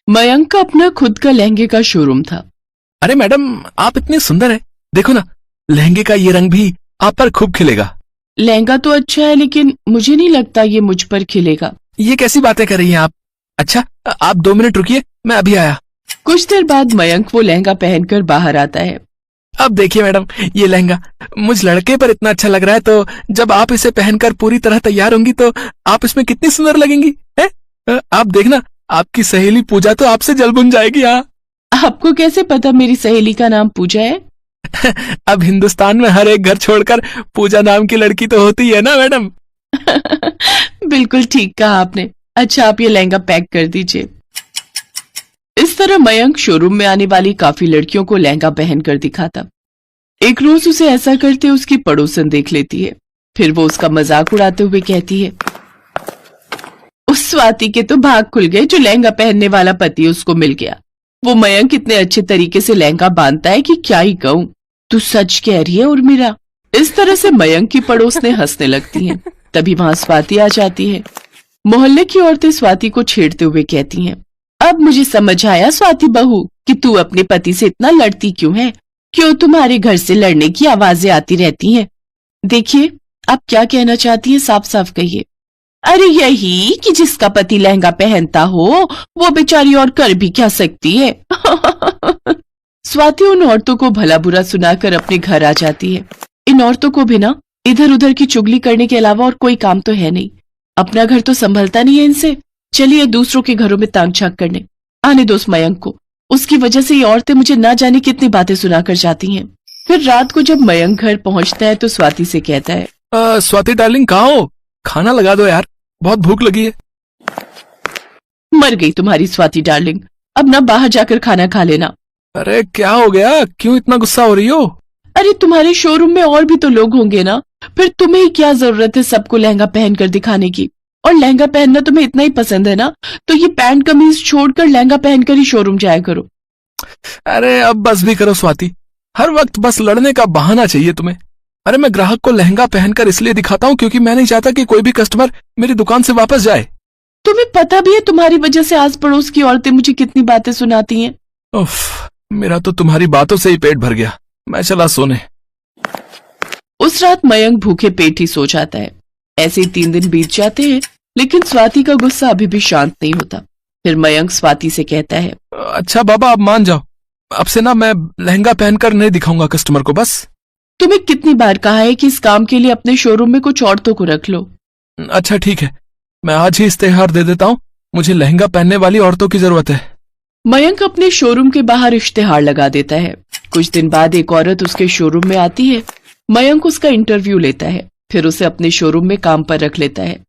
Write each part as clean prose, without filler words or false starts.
मयंक का अपना खुद का लहंगे का शोरूम था। अरे मैडम, आप इतनी सुंदर है, देखो ना, लहंगे का ये रंग भी आप पर खूब खिलेगा। लहंगा तो अच्छा है, लेकिन मुझे नहीं लगता ये मुझ पर खिलेगा। ये कैसी बातें कर रही हैं आप? अच्छा, आप 2 मिनट रुकिए, मैं अभी आया। कुछ देर बाद मयंक वो लहंगा पहनकर बाहर आता है। अब देखिए मैडम, ये लहंगा मुझ लड़के पर इतना अच्छा लग रहा है, तो जब आप इसे पहनकर पूरी तरह तैयार होंगी तो आप इसमें कितनी सुंदर लगेंगी, है? आप देखना, आपकी सहेली पूजा तो आपसे जल बुन जाएगी। हाँ। आपको कैसे पता मेरी सहेली का नाम पूजा है? अब हिंदुस्तान में हर एक घर छोड़कर पूजा नाम की लड़की तो होती है ना मैडम। बिल्कुल ठीक कहा आपने। अच्छा, आप ये लहंगा पैक कर दीजिए। इस तरह मयंक शोरूम में आने वाली काफी लड़कियों को लहंगा पहनकर दिखाता। एक रोज उसे ऐसा करते उसकी पड़ोसन देख लेती है। फिर वो उसका मजाक उड़ाते हुए कहती है, उस स्वाति के तो भाग खुल गए, जो लहंगा पहनने वाला पति उसको मिल गया। वो मयंक इतने अच्छे तरीके से लहंगा बांधता है कि क्या ही कहूं। तू सच कह रही है उर्मिला। इस तरह से मयंक की पड़ोसनें हंसने लगती हैं। तभी वहां स्वाति आ जाती है। मोहल्ले की औरतें स्वाति को छेड़ते हुए कहती हैं, अब मुझे समझ आया स्वाति बहू कि तू अपने पति से इतना लड़ती क्यों है। क्यों तुम्हारे घर से लड़ने की आवाजें आती रहती हैं? देखिए, आप क्या कहना चाहती हैं, साफ साफ कहिए। अरे यही कि जिसका पति लहंगा पहनता हो वो बेचारी और कर भी क्या सकती है। स्वाति उन औरतों को भला बुरा सुनाकर अपने घर आ जाती है। इन औरतों को भी ना इधर उधर की चुगली करने के अलावा और कोई काम तो है नहीं। अपना घर तो संभलता नहीं है इनसे। चलिए दूसरों के घरों में तांग झांक करने। आने दो उस मयंक को। उसकी वजह से ये औरतें मुझे ना जाने कितनी बातें सुनाकर जाती हैं। फिर रात को जब मयंक घर पहुंचता है तो स्वाति से कहता है, स्वाति डार्लिंग, कहाँ हो? खाना लगा दो यार, बहुत भूख लगी है। मर गई तुम्हारी स्वाति डार्लिंग। अब ना बाहर जाकर खाना खा लेना। अरे क्या हो गया, क्यों इतना गुस्सा हो रही हो? अरे तुम्हारे शोरूम में और भी तो लोग होंगे ना, फिर तुम्हें ही क्या जरूरत है सबको लहंगा पहनकर दिखाने की। और लहंगा पहनना तुम्हें इतना ही पसंद है ना, तो ये पैंट कमीज छोड़कर लहंगा पहनकर ही शोरूम जाया करो। अरे अब बस भी करो स्वाति, हर वक्त बस लड़ने का बहाना चाहिए तुम्हें। अरे मैं ग्राहक को लहंगा पहनकर इसलिए दिखाता हूँ क्योंकि मैं नहीं चाहता कि कोई भी कस्टमर मेरी दुकान से वापस जाए। तुम्हें पता भी है तुम्हारी वजह से आस पड़ोस की औरतें मुझे कितनी बातें सुनाती हैं। उफ, मेरा तो तुम्हारी बातों से ही पेट भर गया। मैं चला सोने। उस रात मयंक भूखे पेट ही सो जाता है। ऐसे ही 3 दिन बीत जाते हैं, लेकिन स्वाति का गुस्सा अभी भी शांत नहीं होता। फिर मयंक स्वाति से कहता है, अच्छा बाबा, अब मान जाओ, अब से ना मैं लहंगा पहनकर नहीं दिखाऊंगा कस्टमर को। बस तुम्हें कितनी बार कहा है कि इस काम के लिए अपने शोरूम में कुछ औरतों को रख लो। अच्छा ठीक है, मैं आज ही इस्तेहार दे देता हूँ, मुझे लहंगा पहनने वाली औरतों की जरूरत है। मयंक अपने शोरूम के बाहर इश्तेहार लगा देता है। कुछ दिन बाद एक औरत उसके शोरूम में आती है। मयंक उसका इंटरव्यू लेता है, फिर उसे अपने शोरूम में काम पर रख लेता है।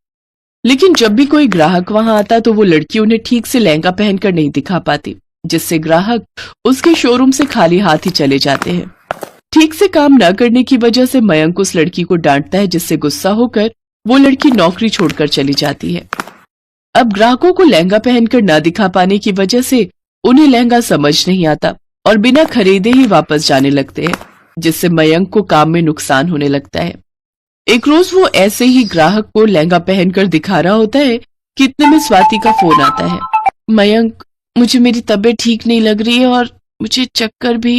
लेकिन जब भी कोई ग्राहक वहां आता तो वो लड़की उन्हें ठीक से लहंगा पहनकर नहीं दिखा पाती, जिससे ग्राहक उसके शोरूम से खाली हाथ ही चले जाते हैं। ठीक से काम न करने की वजह से मयंक उस लड़की को डांटता है, जिससे गुस्सा होकर वो लड़की नौकरी छोड़कर चली जाती है। अब ग्राहकों को लहंगा पहनकर न दिखा पाने की वजह से उन्हें लहंगा समझ नहीं आता और बिना खरीदे ही वापस जाने लगते हैं, जिससे मयंक को काम में नुकसान होने लगता है। एक रोज वो ऐसे ही ग्राहक को लहंगा पहनकर दिखा रहा होता है कि इतने में स्वाति का फोन आता है। मयंक, मुझे मेरी तबीयत ठीक नहीं लग रही है और मुझे चक्कर भी।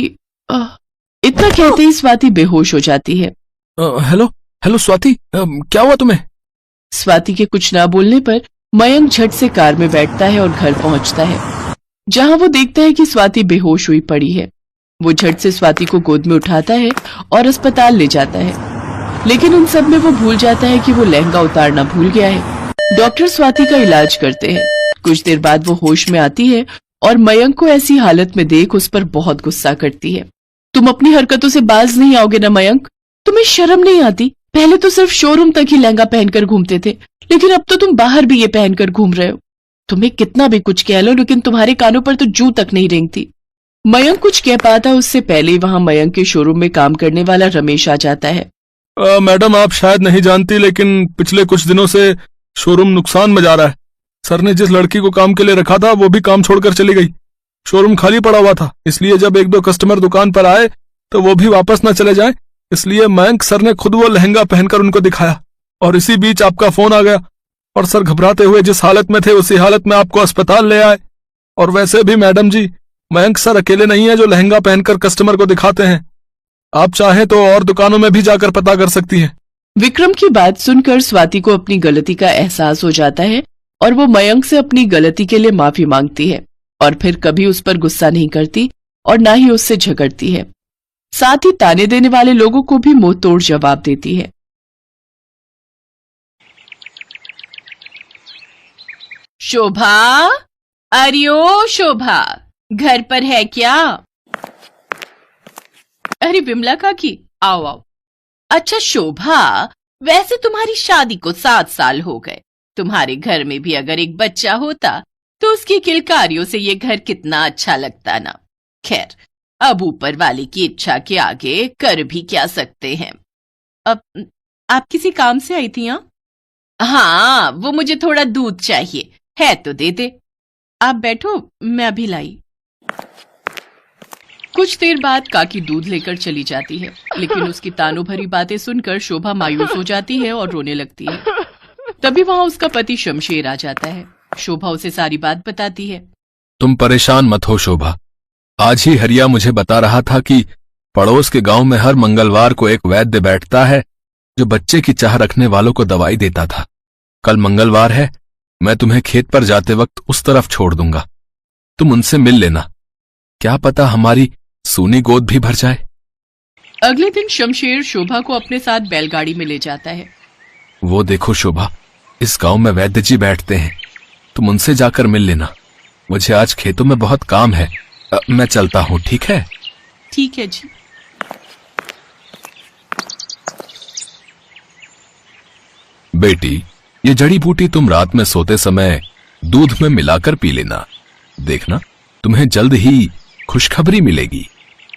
इतना कहते ही स्वाति बेहोश हो जाती है। हेलो हेलो स्वाति, क्या हुआ तुम्हें? स्वाति के कुछ ना बोलने पर मयंक झट से कार में बैठता है और घर पहुंचता है, जहां वो देखता है कि स्वाति बेहोश हुई पड़ी है। वो झट से स्वाति को गोद में उठाता है और अस्पताल ले जाता है, लेकिन उन सब में वो भूल जाता है कि वो लहंगा उतारना भूल गया है। डॉक्टर स्वाति का इलाज करते हैं। कुछ देर बाद वो होश में आती है और मयंक को ऐसी हालत में देख उस पर बहुत गुस्सा करती है। तुम अपनी हरकतों से बाज नहीं आओगे ना मयंक? तुम्हें शर्म नहीं आती? पहले तो सिर्फ शोरूम तक ही लहंगा पहनकर घूमते थे, लेकिन अब तो तुम बाहर भी ये पहनकर घूम रहे हो। तुम्हें कितना भी कुछ कह लो, लेकिन तुम्हारे कानों पर तो जूं तक नहीं रेंगती। मयंक कुछ कह पाता उससे पहले ही वहां मयंक के शोरूम में काम करने वाला रमेश आ जाता है। मैडम, आप शायद नहीं जानती, लेकिन पिछले कुछ दिनों से शोरूम नुकसान में जा रहा है। सर ने जिस लड़की को काम के लिए रखा था वो भी काम छोड़कर चली गई। शोरूम खाली पड़ा हुआ था, इसलिए जब 1-2 कस्टमर दुकान पर आए तो वो भी वापस न चले जाएं, इसलिए मयंक सर ने खुद वो लहंगा पहनकर उनको दिखाया। और इसी बीच आपका फोन आ गया और सर घबराते हुए जिस हालत में थे उसी हालत में आपको अस्पताल ले आए और वैसे भी मैडम जी, मयंक सर अकेले नहीं है जो लहंगा पहनकर कस्टमर को दिखाते हैं। आप चाहें तो और दुकानों में भी जाकर पता कर सकती हैं। विक्रम की बात सुनकर स्वाति को अपनी गलती का एहसास हो जाता है और वो मयंक से अपनी गलती के लिए माफी मांगती है और फिर कभी उस पर गुस्सा नहीं करती और ना ही उससे झगड़ती है। साथ ही ताने देने वाले लोगों को भी मुंह तोड़ जवाब देती है। शोभा, अरे ओ शोभा, घर पर है क्या? अरे विमला काकी, आओ आओ। अच्छा शोभा, वैसे तुम्हारी शादी को 7 साल हो गए। तुम्हारे घर में भी अगर एक बच्चा होता तो उसकी किलकारियों से ये घर कितना अच्छा लगता ना। खैर, अब ऊपर वाले की इच्छा के आगे कर भी क्या सकते हैं। अब आप किसी काम से आई थी? हाँ, वो मुझे थोड़ा दूध चाहिए है तो दे दे। आप बैठो, मैं अभी लाई। कुछ देर बाद काकी दूध लेकर चली जाती है, लेकिन उसकी तानों भरी बातें सुनकर शोभा मायूस हो जाती है और रोने लगती है। तभी वहां उसका पति शमशेर आ जाता है। शोभा उसे सारी बात बताती है। तुम परेशान मत हो शोभा, आज ही हरिया मुझे बता रहा था कि पड़ोस के गांव में हर मंगलवार को एक वैद्य बैठता है जो बच्चे की चाह रखने वालों को दवाई देता था। कल मंगलवार है, मैं तुम्हें खेत पर जाते वक्त उस तरफ छोड़ दूंगा। तुम उनसे मिल लेना, क्या पता हमारी सूनी गोद भी भर जाए। अगले दिन शमशेर शोभा को अपने साथ बैलगाड़ी में ले जाता है। वो देखो शोभा, इस गांव में वैद्य जी बैठते हैं, तुम उनसे जाकर मिल लेना। मुझे आज खेतों में बहुत काम है, मैं चलता हूँ, ठीक है? ठीक है जी। बेटी, ये जड़ी बूटी तुम रात में सोते समय दूध में मिलाकर पी लेना, देखना तुम्हें जल्द ही खुशखबरी मिलेगी।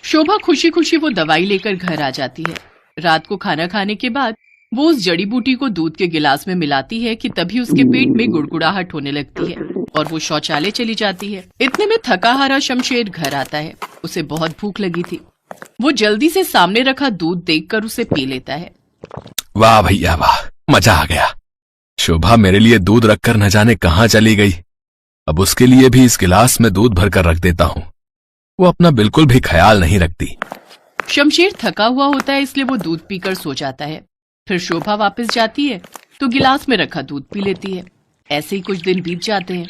शोभा खुशी खुशी वो दवाई लेकर घर आ जाती है। रात को खाना खाने के बाद वो उस जड़ी बूटी को दूध के गिलास में मिलाती है कि तभी उसके पेट में गुड़गुड़ाहट होने लगती है और वो शौचालय चली जाती है। इतने में थका हारा शमशेर घर आता है। उसे बहुत भूख लगी थी। वो जल्दी से सामने रखा दूध देखकर उसे पी लेता है। वाह भैया वाह, मजा आ गया। शोभा मेरे लिए दूध रखकर न जाने कहां चली गई। अब उसके लिए भी इस गिलास में दूध भरकर रख देता हूं। वो अपना बिल्कुल भी ख्याल नहीं रखती। शमशेर थका हुआ होता है, इसलिए वो दूध पीकर सो जाता है। फिर शोभा वापस जाती है तो गिलास में रखा दूध पी लेती है। ऐसे ही कुछ दिन बीत जाते हैं।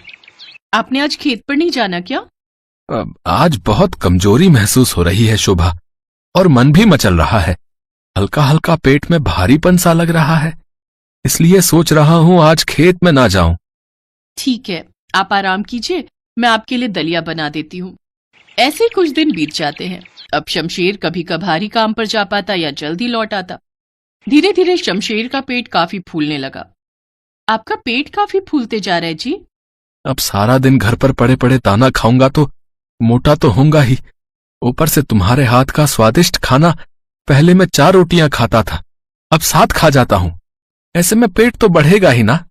आपने आज खेत पर नहीं जाना क्या? आज बहुत कमजोरी महसूस हो रही है शोभा, और मन भी मचल रहा है। हल्का हल्का पेट में भारीपन सा लग रहा है, इसलिए सोच रहा हूं आज खेत में ना जाऊं। ठीक है, आप आराम कीजिए, मैं आपके लिए दलिया बना देती हूँ। ऐसे कुछ दिन बीत जाते हैं। अब शमशेर कभी कभार ही काम पर जा पाता या जल्दी लौट आता। धीरे धीरे शमशेर का पेट काफी फूलने लगा। आपका पेट काफी फूलते जा रहा है जी। अब सारा दिन घर पर पड़े पड़े ताना खाऊंगा तो मोटा तो होऊंगा ही। ऊपर से तुम्हारे हाथ का स्वादिष्ट खाना पहले मैं 4 रोटियां खाता था, अब 7 खा जाता हूं। ऐसे में पेट तो बढ़ेगा ही ना।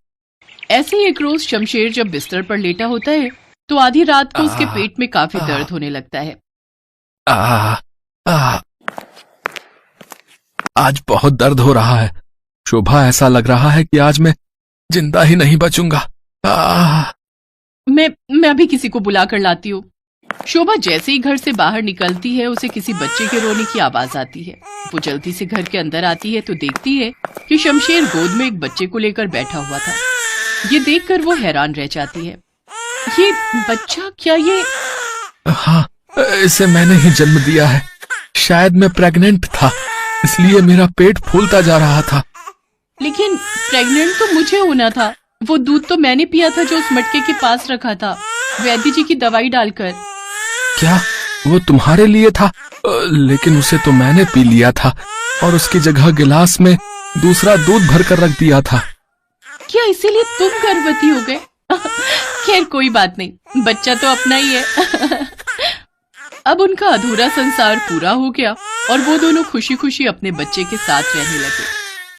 ऐसे ही एक रोज शमशेर जब बिस्तर पर लेटा होता है तो आधी रात को उसके पेट में काफी दर्द होने लगता है। आज बहुत दर्द हो रहा है शोभा, ऐसा लग रहा है कि आज मैं जिंदा ही नहीं बचूंगा। मैं अभी किसी को बुला कर लाती हूँ। शोभा जैसे ही घर से बाहर निकलती है उसे किसी बच्चे के रोने की आवाज आती है। वो जल्दी से घर के अंदर आती है तो देखती है कि शमशेर गोद में एक बच्चे को लेकर बैठा हुआ था। ये देखकर वो हैरान रह जाती है। ये बच्चा क्या ये? हाँ, इसे मैंने ही जन्म दिया है। शायद मैं प्रेग्नेंट था, इसलिए मेरा पेट फूलता जा रहा था। लेकिन प्रेग्नेंट तो मुझे होना था। वो दूध तो मैंने पिया था जो उस मटके के पास रखा था, वैद्य जी की दवाई डालकर। क्या वो तुम्हारे लिए था? लेकिन उसे तो मैंने पी लिया था और उसकी जगह गिलास में दूसरा दूध भरकर रख दिया था। क्या इसीलिए तुम गर्भवती हो गए? खैर कोई बात नहीं, बच्चा तो अपना ही है। अब उनका अधूरा संसार पूरा हो गया और वो दोनों खुशी खुशी अपने बच्चे के साथ रहने लगे।